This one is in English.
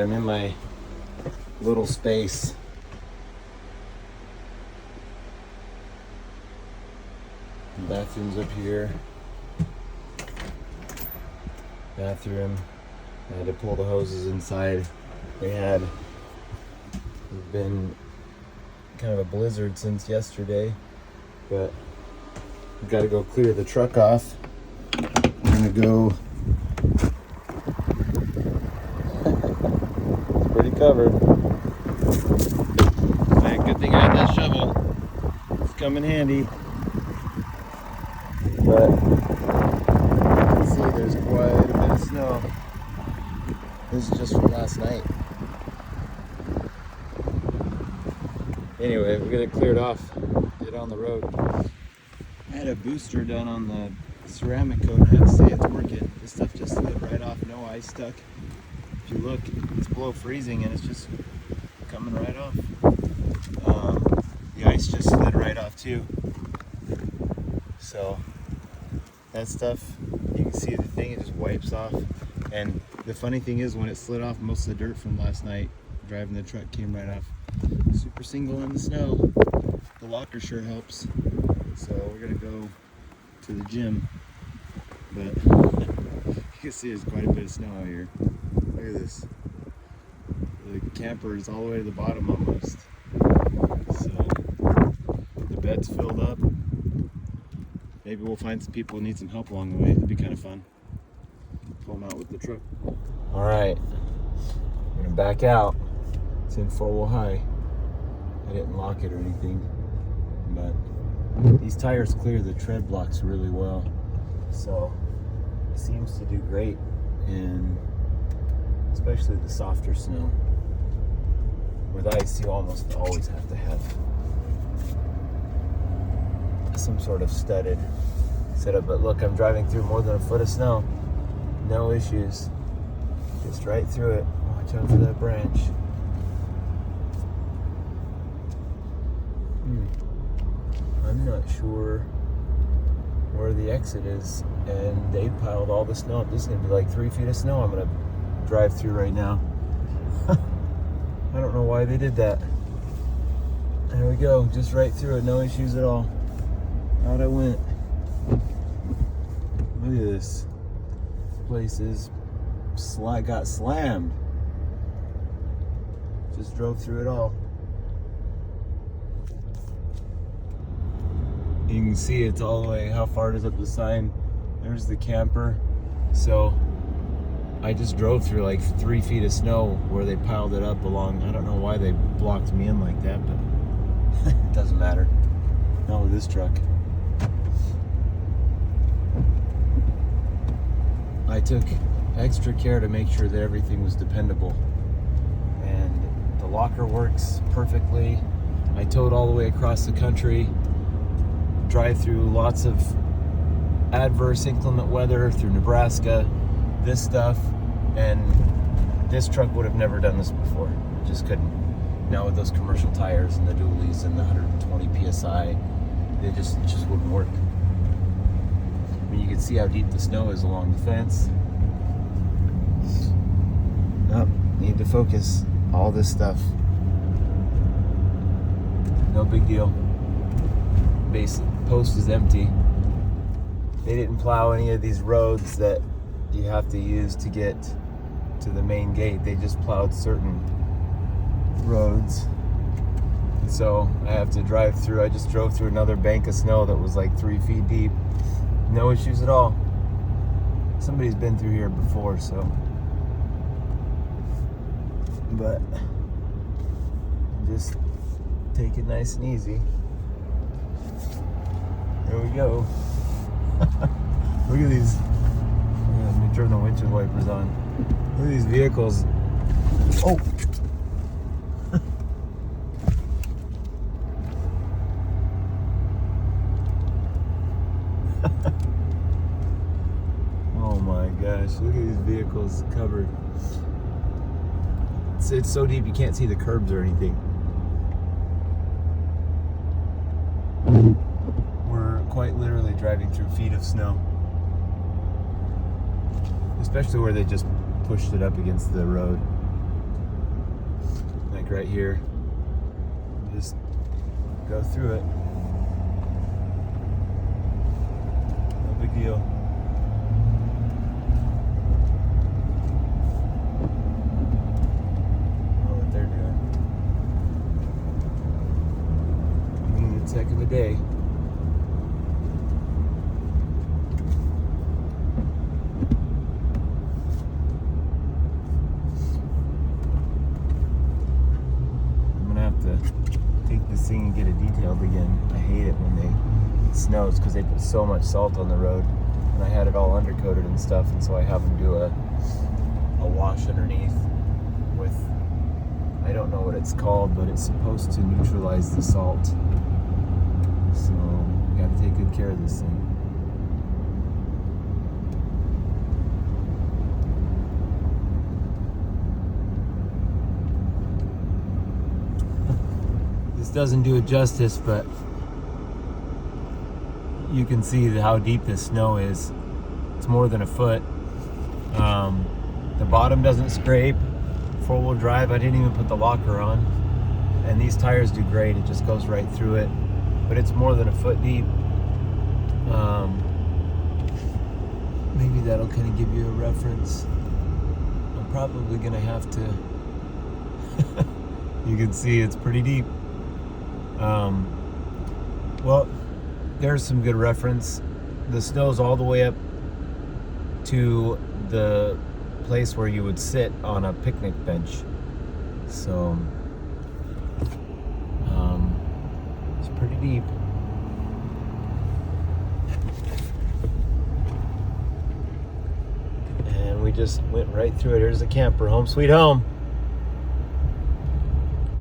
I'm in my little space. The bathroom's up here. Bathroom. I had to pull the hoses inside. There's been kind of a blizzard since yesterday, but I've got to go clear the truck off. I'm gonna go. It's pretty covered. Man, good thing I had that shovel. It's come in handy. But you can see there's quite a bit of snow. This is just from last night. Anyway, we're gonna clear it off, get on the road. I had a booster done on the ceramic coat. I have to say it's working. This stuff just slid right off, no ice stuck. If you look, it's below freezing and it's just coming right off. The ice just slid right off too. So that stuff, you can see the thing, it just wipes off. And the funny thing is, when it slid off, most of the dirt from last night driving the truck came right off. Super single in the snow. The locker sure helps. So we're gonna go to the gym. But you can see there's quite a bit of snow out here. Look at this. The camper is all the way to the bottom almost. So the bed's filled up. Maybe we'll find some people who need some help along the way. It'd be kind of fun. Pull them out with the truck. All right, I'm gonna back out. It's in 4-wheel high. I didn't lock it or anything, but these tires clear the tread blocks really well. So it seems to do great in especially the softer snow. With ice, you almost always have to have some sort of studded setup. But look, I'm driving through more than a foot of snow. No issues. Just right through it. Watch out for that branch. I'm not sure where the exit is, and they piled all the snow up. This is gonna be like 3 feet of snow I'm gonna drive through right now. I don't know why they did that. There we go, just right through it, no issues at all. Out I went. Look at this. Place is got slammed. Just drove through it all. You can see it's all the way, how far it is up the sign. There's the camper. So I just drove through like 3 feet of snow where they piled it up along. I don't know why they blocked me in like that, but it doesn't matter. Not with this truck. I took extra care to make sure that everything was dependable. And the locker works perfectly. I towed all the way across the country. Drive through lots of adverse inclement weather through Nebraska, this stuff, and this truck would have never done this before. Just couldn't. Now with those commercial tires and the dualies and the 120 psi, it just wouldn't work. I mean, you can see how deep the snow is along the fence. Nope, need to focus. All this stuff. No big deal. Base post is empty. They didn't plow any of these roads that you have to use to get to the main gate. They just plowed certain roads. And so I have to drive through. I just drove through another bank of snow that was like 3 feet deep. No issues at all. Somebody's been through here before, so. But just take it nice and easy. There we go. Look at these. Let me turn the windshield wipers on. Look at these vehicles. Oh! Oh my gosh, look at these vehicles covered. It's so deep you can't see the curbs or anything. We're quite literally driving through feet of snow. Especially where they just pushed it up against the road. like right here. Just go through it. No big deal. Know what they're doing. It's heck of a day. Take this thing and get it detailed again. I hate it when it snows because they put so much salt on the road, and I had it all undercoated and stuff, and so I have them do a wash underneath with, I don't know what it's called, but it's supposed to neutralize the salt. So you got to take good care of this thing. Doesn't do it justice, but you can see how deep this snow is. It's more than a foot. The bottom doesn't scrape. 4-wheel drive, I didn't even put the locker on, and these tires do great. It just goes right through it, but it's more than a foot deep. Maybe that'll kind of give you a reference. I'm probably gonna have to you can see it's pretty deep. Well, there's some good reference. The snow's all the way up to the place where you would sit on a picnic bench. So, it's pretty deep. And we just went right through it. Here's the camper. Home sweet home.